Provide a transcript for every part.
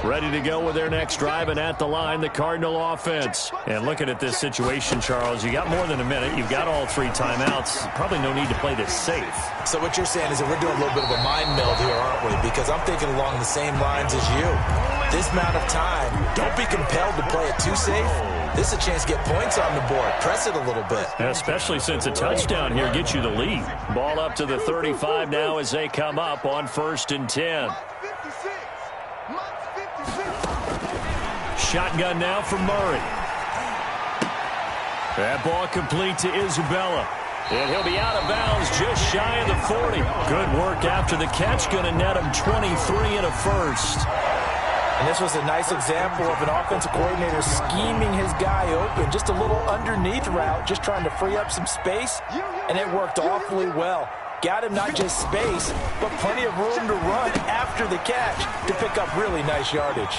Ready to go with their next drive, and at the line, the Cardinal offense. And looking at this situation, Charles, you got more than a minute. You've got all 3 timeouts. Probably no need to play this safe. So what you're saying is that we're doing a little bit of a mind meld here, aren't we? Because I'm thinking along the same lines as you. This amount of time, don't be compelled to play it too safe. This is a chance to get points on the board. Press it a little bit. Especially since a touchdown here gets you the lead. Ball up to the 35 now as they come up on 1st and 10. Shotgun now for Murray. That ball complete to Isabella. And he'll be out of bounds just shy of the 40. Good work after the catch. Going to net him 23 and a first. And this was a nice example of an offensive coordinator scheming his guy open. Just a little underneath route, just trying to free up some space. And it worked awfully well. Got him not just space, but plenty of room to run after the catch to pick up really nice yardage.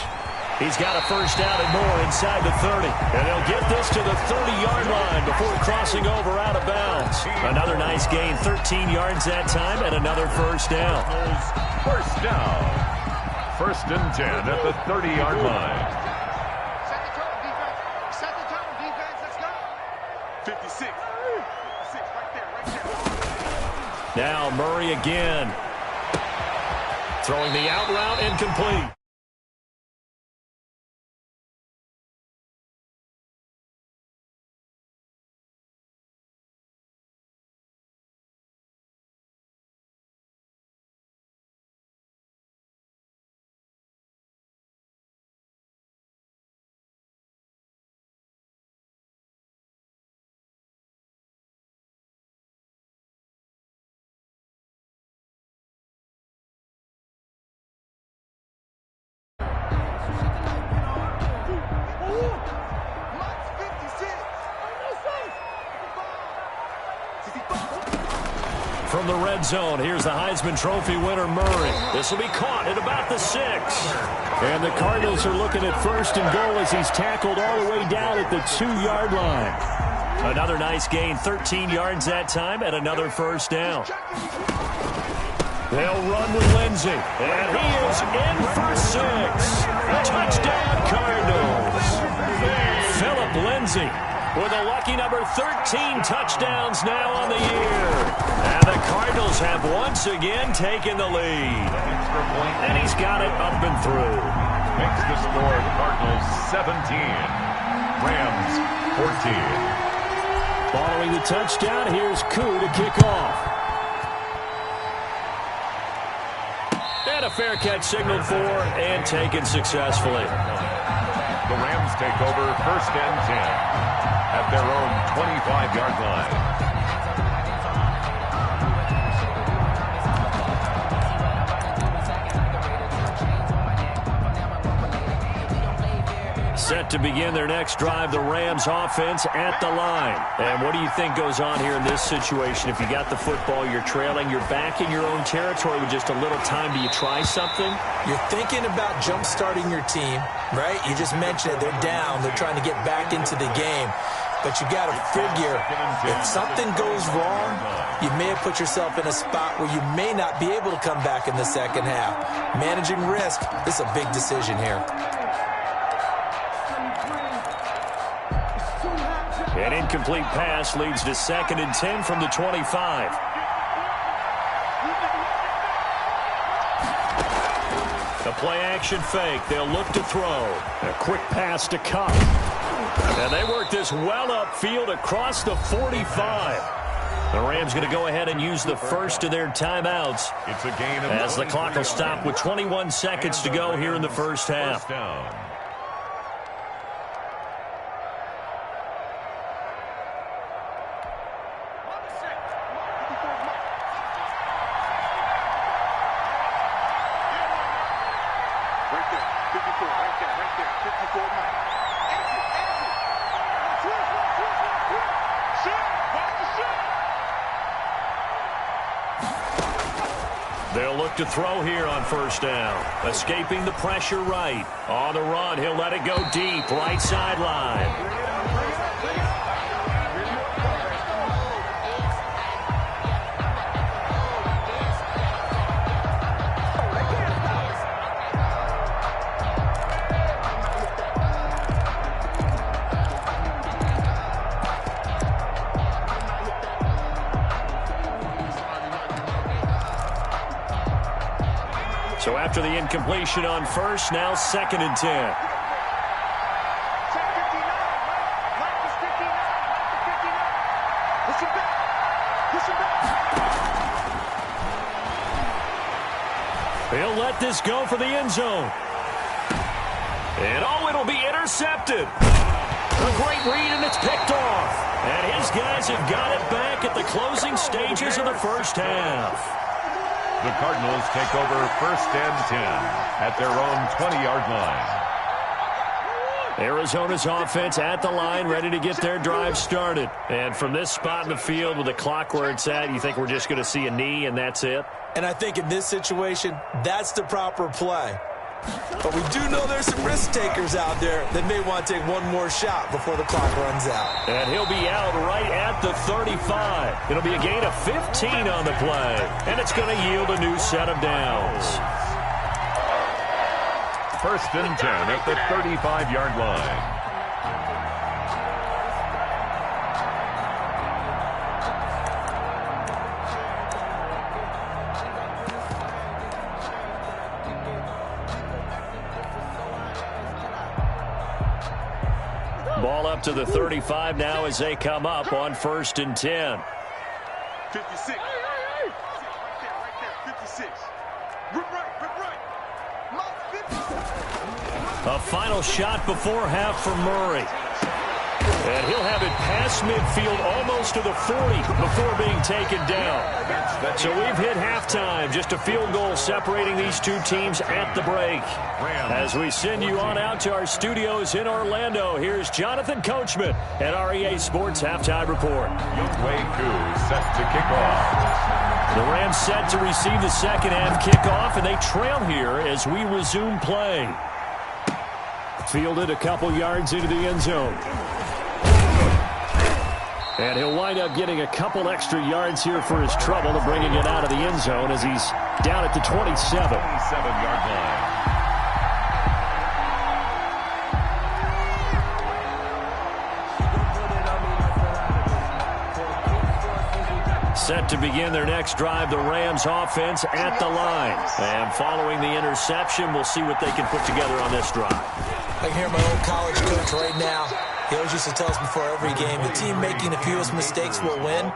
He's got a first down and more inside the 30. And he'll get this to the 30-yard line before crossing over out of bounds. Another nice gain, 13 yards that time, and another first down. First down. 1st and 10 at the 30-yard line. Set the tone, defense. Set the tone, defense. Let's go. 56. 56, right there. Now Murray again. Throwing the out route incomplete. From the red zone, here's the Heisman Trophy winner, Murray. This will be caught at about the 6. And the Cardinals are looking at 1st and goal as he's tackled all the way down at the 2-yard line. Another nice gain, 13 yards that time, and another first down. They'll run with Lindsey, and he is in for 6. Touchdown, Cardinals. Philip Lindsey with a lucky number 13 touchdowns now on the year. And the Cardinals have once again taken the lead. And he's got it up and through. Makes the score Cardinals 17, Rams 14. Following the touchdown, here's Koo to kick off. And a fair catch signaled for and taken successfully. The Rams take over 1st and 10 at their own 25-yard line. Set to begin their next drive, the Rams offense at the line. And what do you think goes on here in this situation? If you got the football, you're trailing, you're back in your own territory with just a little time. Do you try something? You're thinking about jump-starting your team, right? You just mentioned it. They're down. They're trying to get back into the game. But you got to figure if something goes wrong, you may have put yourself in a spot where you may not be able to come back in the second half. Managing risk, this is a big decision here. An incomplete pass leads to 2nd and 10 from the 25. The play-action fake. They'll look to throw. A quick pass to Cup. And they work this well upfield across the 45. The Rams going to go ahead and use the first of their timeouts It's a gain of as the clock will stop with 21 seconds to go here in the first half. First down. They'll look to throw here on first down. Escaping the pressure right. On the run, he'll let it go deep. Right sideline. So after the incompletion on first, now 2nd and 10. He'll let this go for the end zone. And it'll be intercepted. A great read, and it's picked off. And his guys have got it back at the closing stages of the first half. The Cardinals take over 1st and 10 at their own 20-yard line. Arizona's offense at the line, ready to get their drive started. And from this spot in the field with the clock where it's at, you think we're just going to see a knee and that's it? And I think in this situation, that's the proper play. But we do know there's some risk takers out there that may want to take one more shot before the clock runs out. And he'll be out right at the 35. It'll be a gain of 15 on the play. And it's going to yield a new set of downs. 1st and 10 at the 35-yard line. Ball up to the 35 now as they come up on 1st and 10. 56. Right there. 56. Rip right. A final shot before half for Murray. And he'll have it past midfield almost to the 40 before being taken down. So we've hit halftime. Just a field goal separating these two teams at the break. As we send you on out to our studios in Orlando, here's Jonathan Coachman at REA Sports Halftime Report. Youngway Koo set to kick off. The Rams set to receive the second half kickoff, and they trail here as we resume play. Fielded a couple yards into the end zone. And he'll wind up getting a couple extra yards here for his trouble to bringing it out of the end zone as he's down at the 27. 27-yard line. Set to begin their next drive, the Rams offense at the line. And following the interception, we'll see what they can put together on this drive. I can hear my old college coach right now. He always used to tell us before every game, the team making the fewest mistakes will win.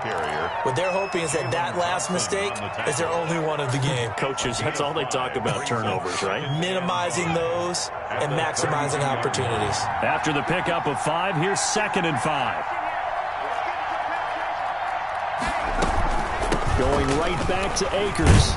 What they're hoping is that last mistake is their only one of the game. Coaches, that's all they talk about, turnovers, right? Minimizing those and maximizing opportunities. After the pickup of 5, here's 2nd and 5. Going right back to Akers.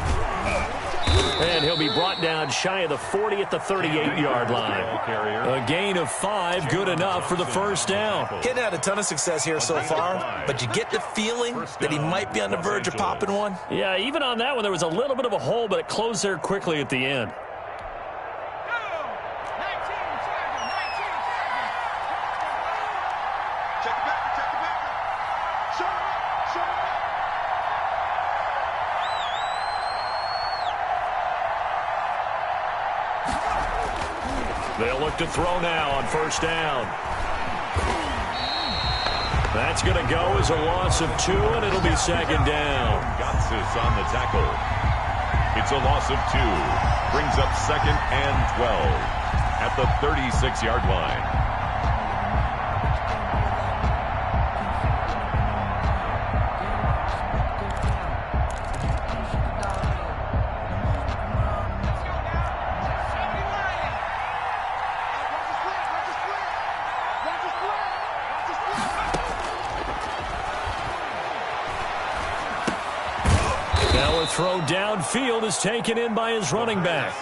And he'll be brought down shy of the 40 at the 38-yard line. A gain of 5, good enough for the first down. Getting had a ton of success here so far, but you get the feeling that he might be on the verge of popping one. Yeah, even on that one, there was a little bit of a hole, but it closed there quickly at the end. They'll look to throw now on first down. That's going to go as a loss of 2, and it'll be 2nd down. Gotsis on the tackle. It's a loss of 2. Brings up 2nd and 12 at the 36-yard line. Throw downfield is taken in by his running back.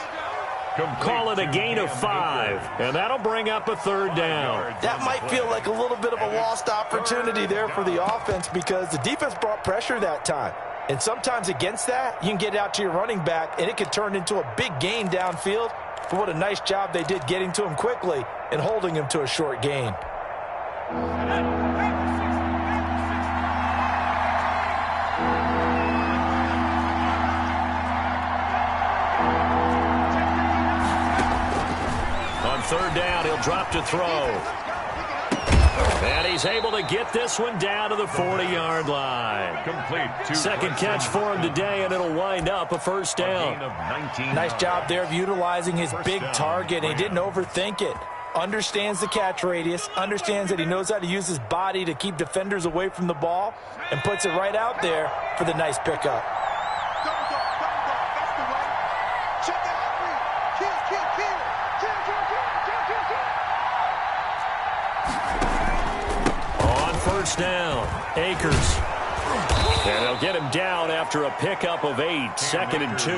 Call it a gain of 5, and that'll bring up a 3rd down. That might feel like a little bit of a lost opportunity there for the offense because the defense brought pressure that time. And sometimes against that, you can get out to your running back, and it could turn into a big gain downfield. But what a nice job they did getting to him quickly and holding him to a short gain. On 3rd down, he'll drop to throw. And he's able to get this one down to the 40-yard line. Complete. Second catch for him today, and it'll wind up a first down. Nice job there of utilizing his big target. He didn't overthink it. Understands the catch radius, understands that he knows how to use his body to keep defenders away from the ball, and puts it right out there for the nice pickup. That's the way. Check that out, please. Kill. On first down, Akers. And they'll get him down after a pickup of 8, 2nd and 2.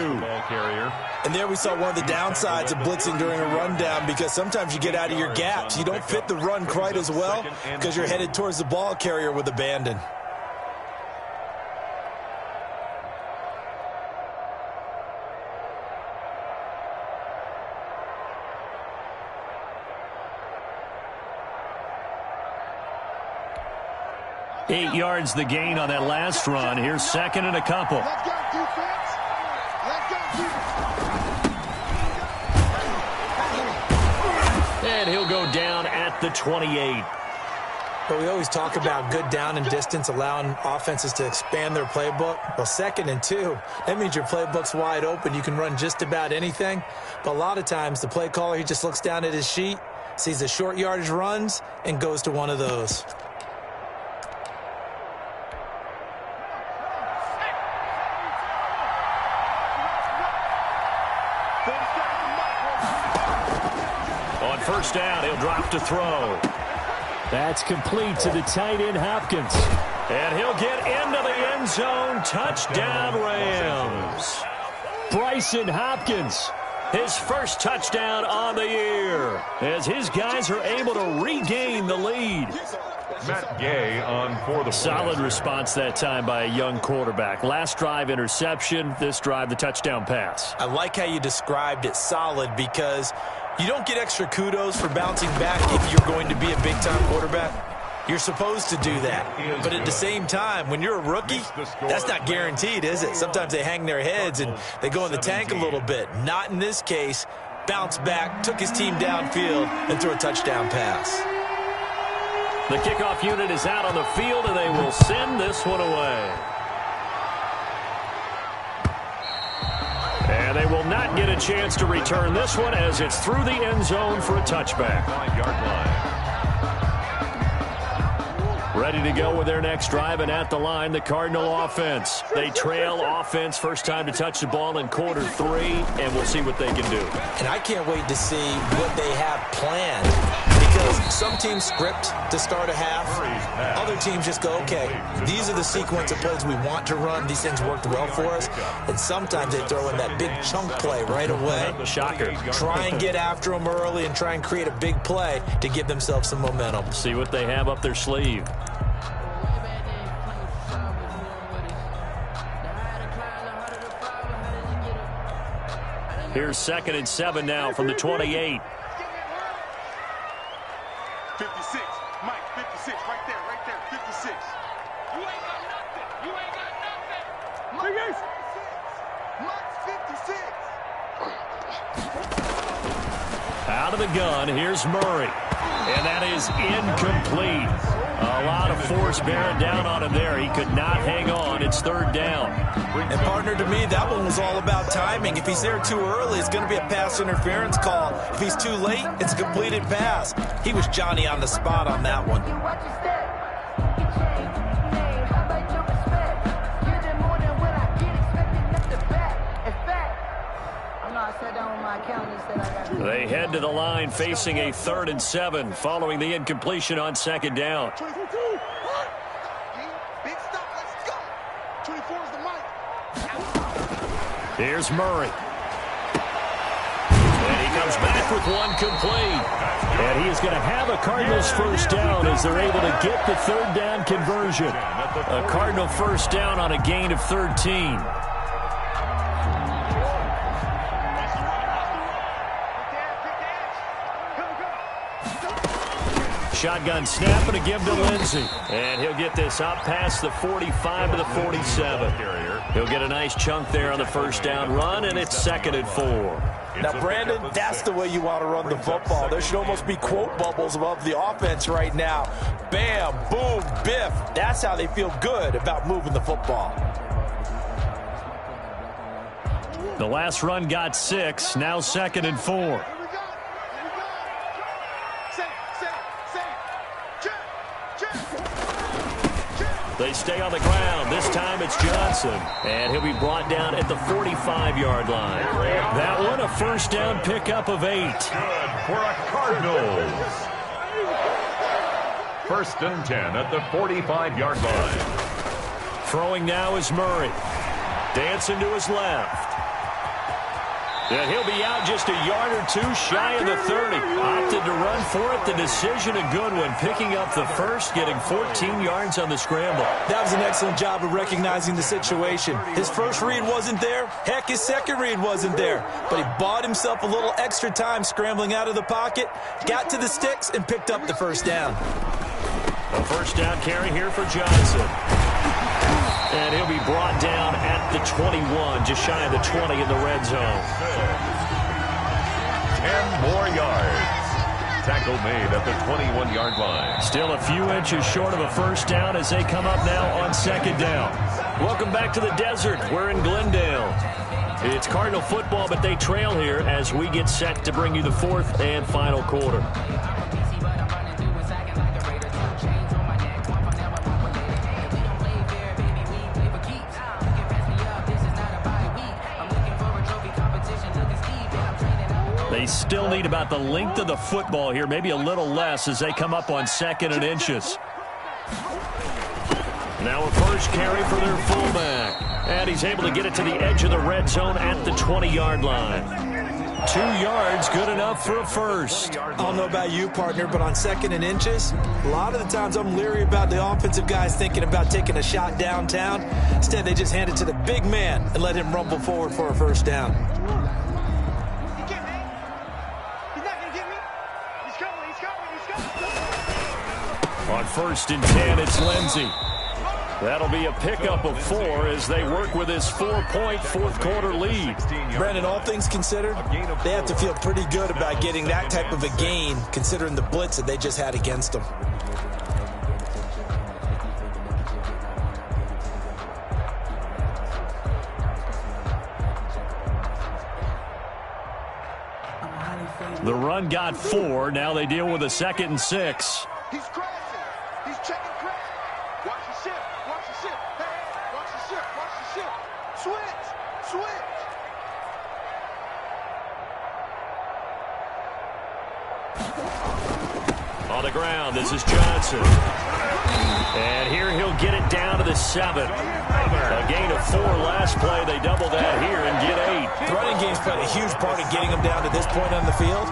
And there we saw one of the downsides of blitzing during a rundown, because sometimes you get out of your gaps. You don't fit the run quite as well because you're headed towards the ball carrier with abandon. Eight yards the gain on that last run. Here's 2nd and a couple. Let's go, defense. Let's go, defense. And he'll go down at the 28. But we always talk about good down and distance, allowing offenses to expand their playbook. Well, 2nd and 2, that means your playbook's wide open. You can run just about anything. But a lot of times, the play caller, he just looks down at his sheet, sees the short yardage runs, and goes to one of those. On first down, he'll drop to throw. That's complete to the tight end, Hopkins. And he'll get into the end zone. Touchdown, Rams. Bryson Hopkins, his first touchdown on the year, as his guys are able to regain the lead. Matt Gay on for the Solid response that time by a young quarterback. Last drive, interception. This drive, the touchdown pass. I like how you described it, solid, because you don't get extra kudos for bouncing back if you're going to be a big-time quarterback. You're supposed to do that. But at the same time, when you're a rookie, that's not guaranteed, is it? Sometimes they hang their heads and they go in the tank a little bit. Not in this case. Bounced back, took his team downfield, and threw a touchdown pass. The kickoff unit is out on the field, and they will send this one away. And they will not get a chance to return this one, as it's through the end zone for a touchback. 5-yard line. Ready to go with their next drive, and at the line, the Cardinal offense. They trail offense, first time to touch the ball in quarter 3, and we'll see what they can do. And I can't wait to see what they have planned, because some teams script to start a half. Other teams just go, okay, these are the sequence of plays we want to run. These things worked well for us. And sometimes they throw in that big chunk play right away. Shocker. Try and get after them early and try and create a big play to give themselves some momentum. See what they have up their sleeve. Here's 2nd and 7 now from the 28. 56. Mike, 56. Right there. 56. You ain't got nothing. Mike's 56. Out of the gun, here's Murray. And that is incomplete. A lot of force bearing down on him there. He could not hang on. It's 3rd down. And partner, to me, that one was all about timing. If he's there too early, it's going to be a pass interference call. If he's too late, it's a completed pass. He was Johnny on the spot on that one. They head to the line facing a 3rd and 7 following the incompletion on 2nd down. Big stop. Let's go. 24 is the mic. Here's Murray. And he comes back with one complete. And he is going to have a Cardinals first down as they're able to get the 3rd down conversion. A Cardinal first down on a gain of 13. Shotgun snap and a give to Lindsey. And he'll get this up past the 45 to the 47. He'll get a nice chunk there on the first down run, and it's 2nd and 4. Now, Brandon, that's the way you want to run the football. There should almost be quote bubbles above the offense right now. Bam, boom, biff. That's how they feel good about moving the football. The last run got 6, now 2nd and 4. They stay on the ground. This time it's Johnson. And he'll be brought down at the 45-yard line. That one, a first down pickup of 8. Good for a Cardinals. 1st and 10 at the 45-yard line. Throwing now is Murray. Dancing to his left. And he'll be out just a yard or 2 shy of the 30. Opted to run for it. The decision a good one. Picking up the first, getting 14 yards on the scramble. That was an excellent job of recognizing the situation. His first read wasn't there. Heck, his second read wasn't there. But he bought himself a little extra time scrambling out of the pocket, got to the sticks, and picked up the first down. A first down carry here for Johnson. And he'll be brought down at the 21, just shy of the 20 in the red zone. 10 more yards. Tackle made at the 21-yard line. Still a few inches short of a first down as they come up now on 2nd down. Welcome back to the desert. We're in Glendale. It's Cardinal football, but they trail here as we get set to bring you the 4th and final quarter. They still need about the length of the football here, maybe a little less as they come up on 2nd and inches. Now a first carry for their fullback. And he's able to get it to the edge of the red zone at the 20-yard line. 2 yards, good enough for a first. I don't know about you, partner, but on 2nd and inches, a lot of the times I'm leery about the offensive guys thinking about taking a shot downtown. Instead, they just hand it to the big man and let him rumble forward for a first down. On 1st and 10, it's Lindsey. That'll be a pickup of 4 as they work with his 4-point fourth-quarter lead. Brandon, all things considered, they have to feel pretty good about getting that type of a gain, considering the blitz that they just had against them. The run got 4. Now they deal with a 2nd and 6. He's crashing. He's checking crash. Watch the shift. Watch the shift. Hey, watch the shift. Watch the shift. Switch. Switch. On the ground, this is Johnson. And here he'll get it down to the 7. A gain of 4 last play. They double that here and get 8. The running game's played a huge part in getting them down to this point on the field.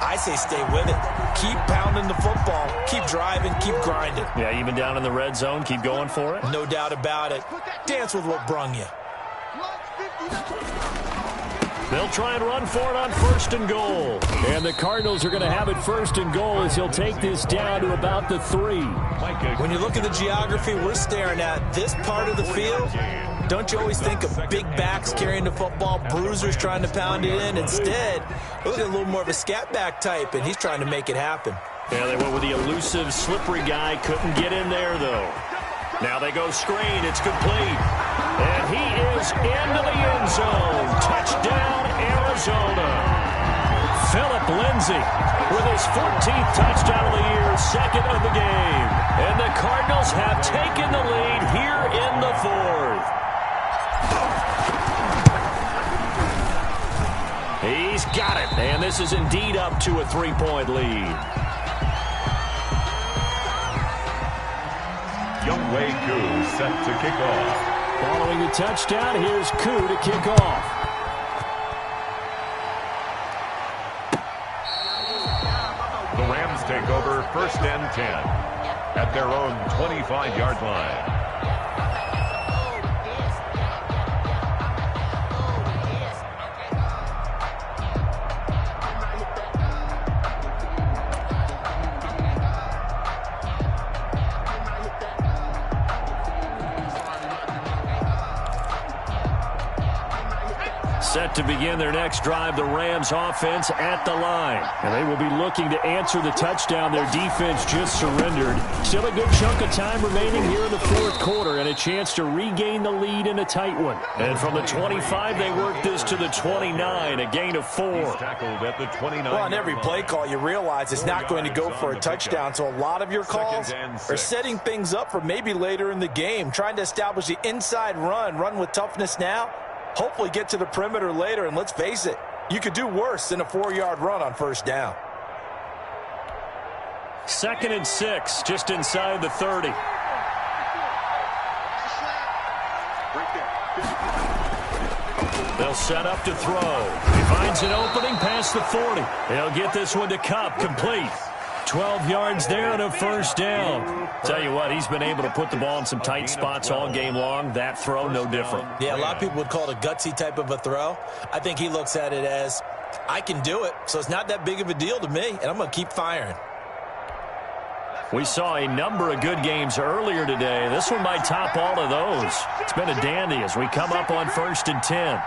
I say stay with it. Keep pounding the football. Keep driving. Keep grinding. Yeah, even down in the red zone, keep going for it. No doubt about it. Dance with what brung you. They'll try and run for it on 1st and goal. And the Cardinals are going to have it 1st and goal as he'll take this down to about the 3. When you look at the geography we're staring at, this part of the field, don't you always think of big backs carrying the football, bruisers trying to pound it in? Instead, look at a little more of a scat back type, and he's trying to make it happen. Yeah, they went with the elusive, slippery guy. Couldn't get in there, though. Now they go screen. It's complete. And he is into the end zone. Touchdown, Arizona. Philip Lindsay with his 14th touchdown of the year, 2nd of the game. And the Cardinals have taken the lead here in the 4th. He's got it. And this is indeed up to a 3-point lead. Youngway Koo set to kick off. Following the touchdown, here's Koo to kick off. The Rams take over 1st and 10 at their own 25-yard line. Set to begin their next drive, the Rams offense at the line. And they will be looking to answer the touchdown their defense just surrendered. Still a good chunk of time remaining here in the fourth quarter and a chance to regain the lead in a tight one. And from the 25, they work this to the 29, a gain of 4. He's tackled at the 29. Well, on every play call, you realize it's not going to go for a touchdown. So a lot of your calls are setting things up for maybe later in the game, trying to establish the inside run with toughness now. Hopefully get to the perimeter later, and let's face it, you could do worse than a 4-yard run on first down. 2nd and 6, just inside the 30. They'll set up to throw. He finds an opening past the 40. He'll get this one to Cup, complete. 12 yards there and a first down. Tell you what, he's been able to put the ball in some tight spots all game long. That throw, no different. Yeah, a lot of people would call it a gutsy type of a throw. I think he looks at it as, I can do it, so it's not that big of a deal to me, and I'm going to keep firing. We saw a number of good games earlier today. This one might top all of those. It's been a dandy as we come up on 1st and 10.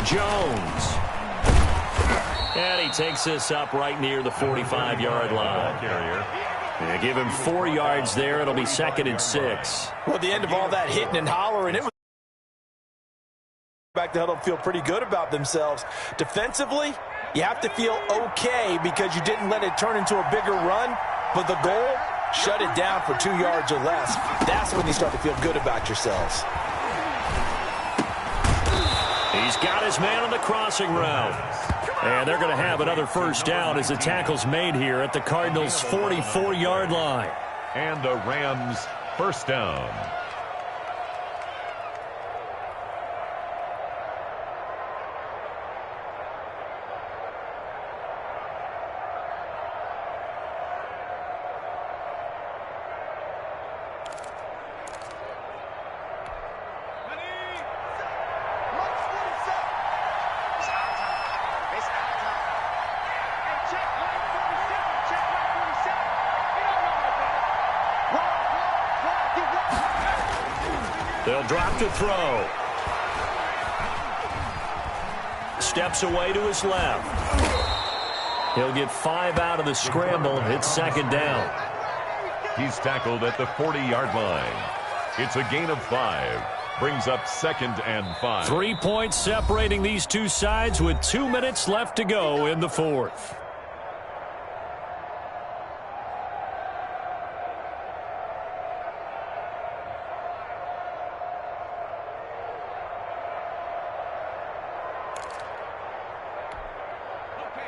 Jones. And he takes this up right near the 45-yard line. Yeah, give him 4 yards there. It'll be 2nd and 6. Well, at the end of all that hitting and hollering, it was back to huddle feel pretty good about themselves. Defensively, you have to feel okay because you didn't let it turn into a bigger run. But the goal, shut it down for 2 yards or less. That's when you start to feel good about yourselves. He's got his man on the crossing route. And they're going to have another first down as the tackle's made here at the Cardinals' 44-yard line. And the Rams first down. They'll drop to throw. Steps away to his left. He'll get 5 out of the scramble. It's 2nd down. He's tackled at the 40-yard line. It's a gain of 5. Brings up 2nd and 5. 3 points separating these two sides with 2 minutes left to go in the fourth.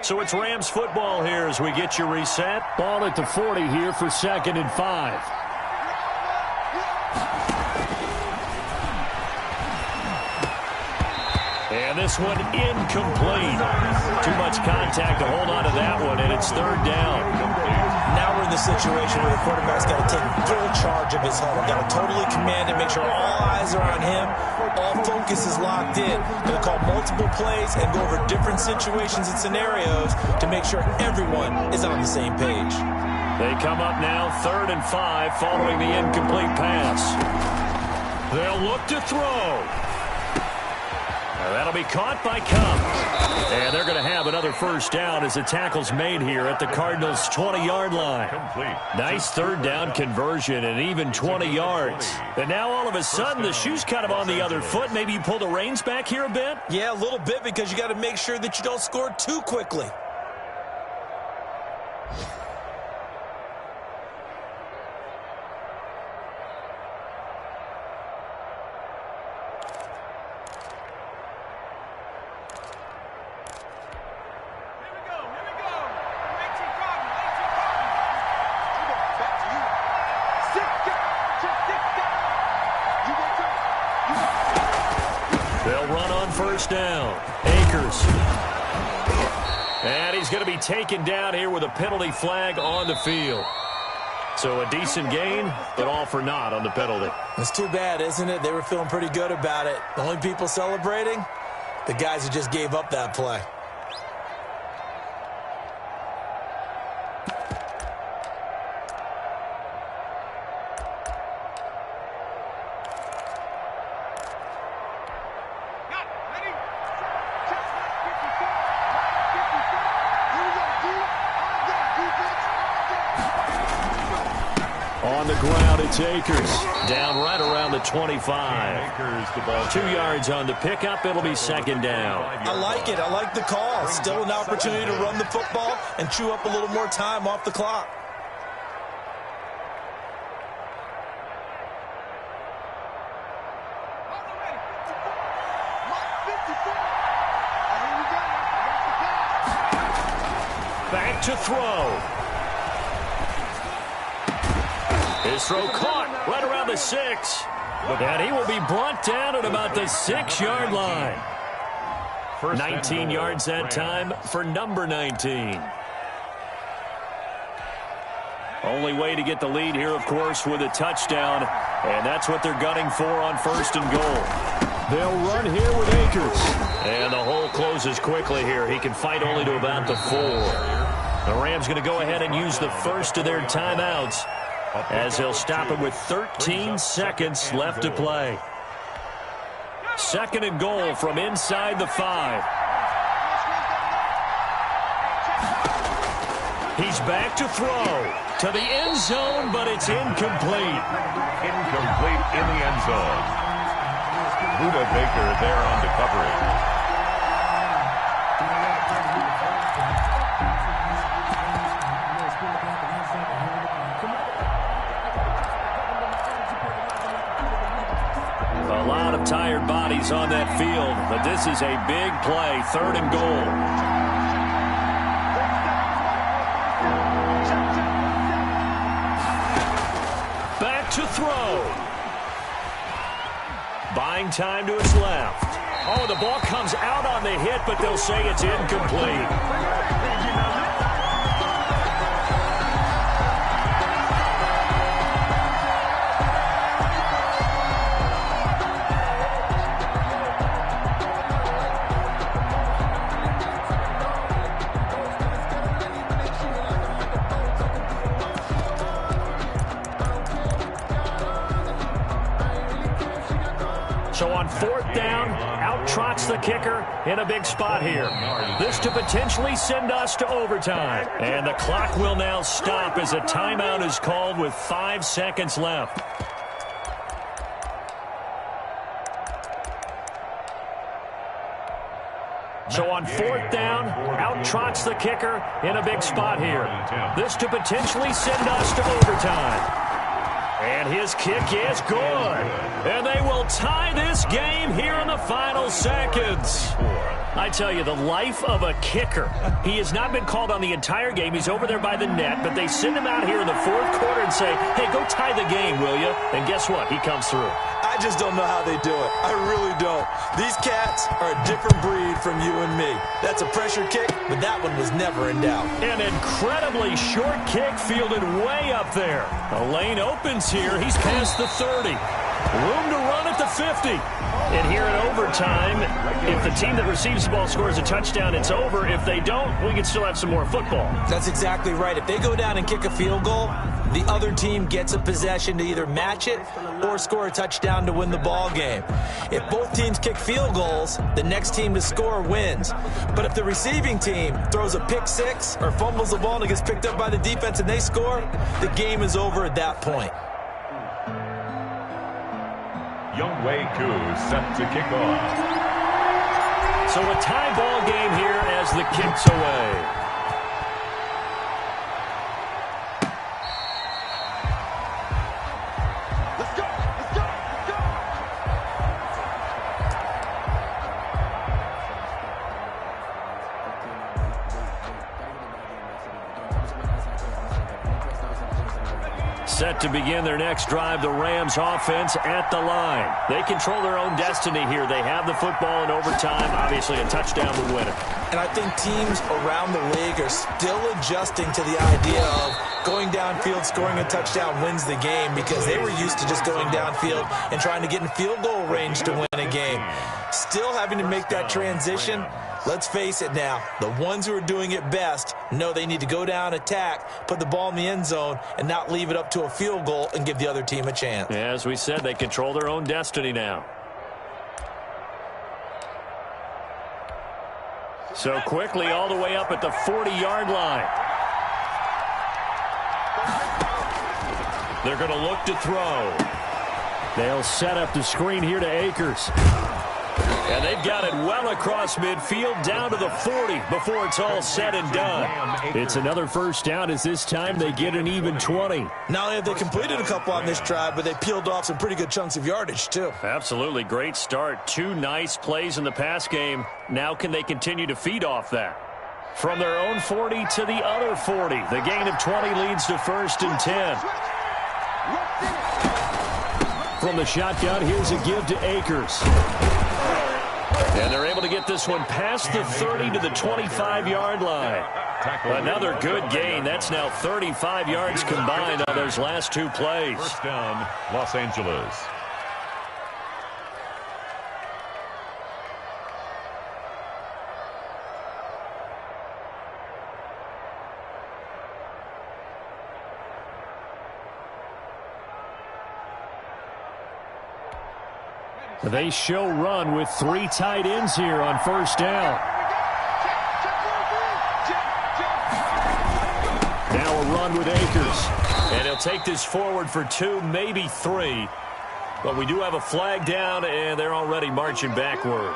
So it's Rams football here as we get you reset. Ball at the 40 here for 2nd and 5. And this one incomplete. Too much contact to hold on to that one, and it's 3rd down. Now we're in the situation where the quarterback's got to take full charge of his huddle. Got to totally command it, make sure all eyes are on him. All focus is locked in. Going to call multiple plays and go over different situations and scenarios to make sure everyone is on the same page. They come up now 3rd and 5 following the incomplete pass. They'll look to throw. That'll be caught by Cup. And they're going to have another first down as the tackle's made here at the Cardinals' 20-yard line. Complete. Nice 3rd down conversion and even 20 yards. And now all of a sudden the shoe's kind of on the other foot. Maybe you pull the reins back here a bit? Yeah, a little bit because you got to make sure that you don't score too quickly. They'll run on first down. Akers. And he's going to be taken down here with a penalty flag on the field. So a decent gain, but all for naught on the penalty. It's too bad, isn't it? They were feeling pretty good about it. The only people celebrating, the guys who just gave up that play. On the ground, it's Akers. Down right around the 25. 2 yards on the pickup. It'll be second down. I like it. I like the call. Still an opportunity to run the football and chew up a little more time off the clock. Back to throw. His throw caught right around the 6. And he will be brought down at about the 6-yard line. 19 yards that time for number 19. Only way to get the lead here, of course, with a touchdown. And that's what they're gunning for on 1st and goal. They'll run here with Akers. And the hole closes quickly here. He can fight only to about the 4. The Rams going to go ahead and use the first of their timeouts, as they'll stop it with 13 seconds left to play. 2nd and goal from inside the 5. He's back to throw to the end zone, but it's incomplete. Incomplete in the end zone. Buda Baker there on the coverage. A lot of tired bodies on that field, but this is a big play. 3rd and goal. Back to throw. Buying time to his left. Oh, the ball comes out on the hit, but they'll say it's incomplete. So on 4th down, out trots the kicker in a big spot here. This to potentially send us to overtime. And the clock will now stop as a timeout is called with 5 seconds left. So on 4th down, out trots the kicker in a big spot here. This to potentially send us to overtime. And his kick is good. And they will tie this game here in the final seconds. I tell you, the life of a kicker. He has not been called on the entire game. He's over there by the net, but they send him out here in the 4th quarter and say, hey, go tie the game, will you? And guess what? He comes through. I just don't know how they do it. I really don't. These cats are a different breed from you and me. That's a pressure kick, but that one was never in doubt. An incredibly short kick fielded way up there. The lane opens here. He's past the 30. Room to run at the 50. And here in overtime, if the team that receives the ball scores a touchdown, it's over. If they don't, we can still have some more football. That's exactly right. If they go down and kick a field goal, the other team gets a possession to either match it or score a touchdown to win the ball game. If both teams kick field goals, the next team to score wins. But if the receiving team throws a pick 6 or fumbles the ball and it gets picked up by the defense and they score, the game is over at that point. Younghoe Koo set to kick off. So a tie ball game here as the kick's away. Set to begin their next drive, the Rams offense at the line. They control their own destiny here. They have the football in overtime. Obviously, a touchdown would win it. And I think teams around the league are still adjusting to the idea of going downfield, scoring a touchdown wins the game, because they were used to just going downfield and trying to get in field goal range to win a game. Still having to make that transition. Let's face it now, the ones who are doing it best know they need to go down, attack, put the ball in the end zone, and not leave it up to a field goal and give the other team a chance. As we said, they control their own destiny now. So quickly all the way up at the 40-yard line. They're going to look to throw. They'll set up the screen here to Akers. And they've got it well across midfield down to the 40 before it's all said and done. It's another first down as this time they get an even 20. Not only have they completed a couple on this drive, but they peeled off some pretty good chunks of yardage, too. Absolutely great start. 2 nice plays in the pass game. Now can they continue to feed off that? From their own 40 to the other 40. The gain of 20 leads to 1st and 10. From the shotgun, here's a give to Akers. And they're able to get this one past the 30 to the 25-yard line. Another good gain. That's now 35 yards combined on those last 2 plays. First down, Los Angeles. They show run with 3 tight ends here on first down. Now a run with Akers. And he'll take this forward for 2, maybe 3. But we do have a flag down, and they're already marching backward.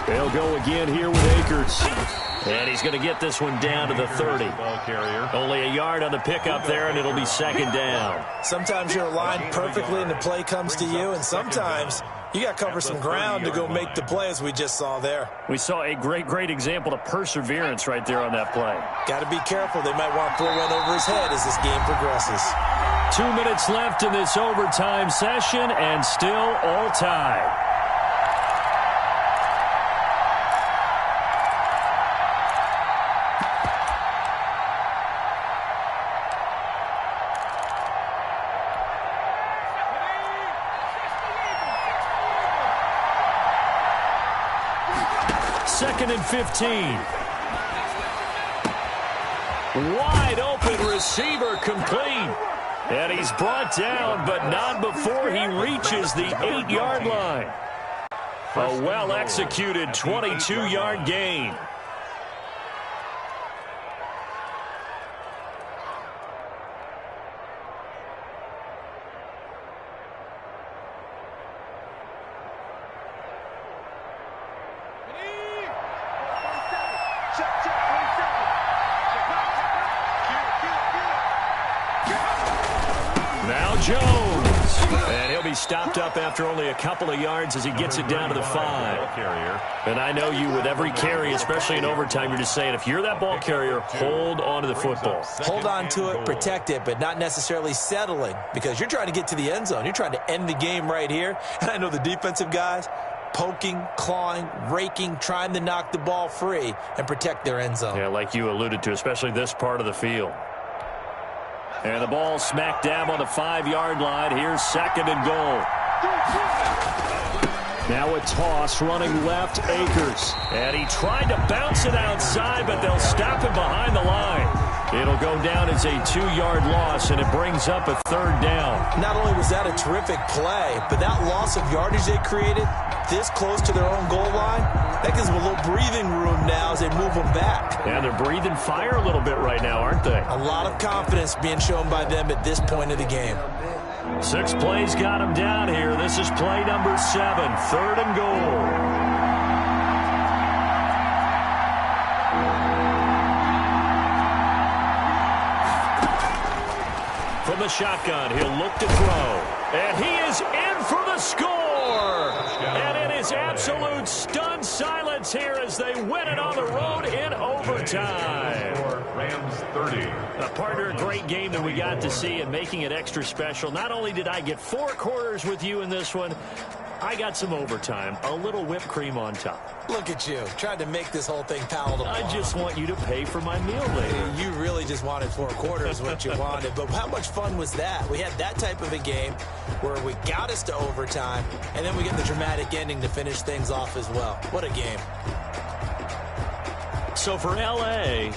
They'll go again here with Akers. And he's going to get this one down to the 30. Ball carrier. Only a yard on the pickup there, and it'll be 2nd down. Sometimes you're aligned perfectly and the play comes to you, and sometimes you got to cover some ground to go make the play, as we just saw there. We saw a great example of perseverance right there on that play. Got to be careful. They might want to throw one over his head as this game progresses. 2 minutes left in this overtime session, and still all tied. Second and 15. Wide open receiver complete. And he's brought down, but not before he reaches the 8-yard line. A well-executed 22-yard gain. Jones. And he'll be stopped up after only a couple of yards as he gets it down to the 5. And I know you, with every carry, especially in overtime, you're just saying, if you're that ball carrier, hold on to the football. Hold on to it, protect it, but not necessarily settling, because you're trying to get to the end zone. You're trying to end the game right here. And I know the defensive guys, poking, clawing, raking, trying to knock the ball free and protect their end zone. Yeah, like you alluded to, especially this part of the field. And the ball smack dab on the 5-yard line. Here's 2nd and goal. Now a toss running left, Akers. And he tried to bounce it outside, but they'll stop him behind the line. It'll go down as a 2-yard loss, and it brings up a 3rd down. Not only was that a terrific play, but that loss of yardage they created this close to their own goal line, that gives them a little breathing room now as they move them back. And they're breathing fire a little bit right now, aren't they? A lot of confidence being shown by them at this point of the game. 6 plays got them down here. This is play number 7, 3rd and goal. From the shotgun, he'll look to throw. And he is in for the score. And it is absolute stunned silence here as they win it on the road in overtime. Rams 30. Partner, a great game that we got to see and making it extra special. Not only did I get 4 quarters with you in this one, I got some overtime, a little whipped cream on top. Look at you, trying to make this whole thing palatable. I just want you to pay for my meal later. You really just wanted 4 quarters what you wanted, but how much fun was that? We had that type of a game where we got us to overtime, and then we get the dramatic ending to finish things off as well. What a game. So for L.A.,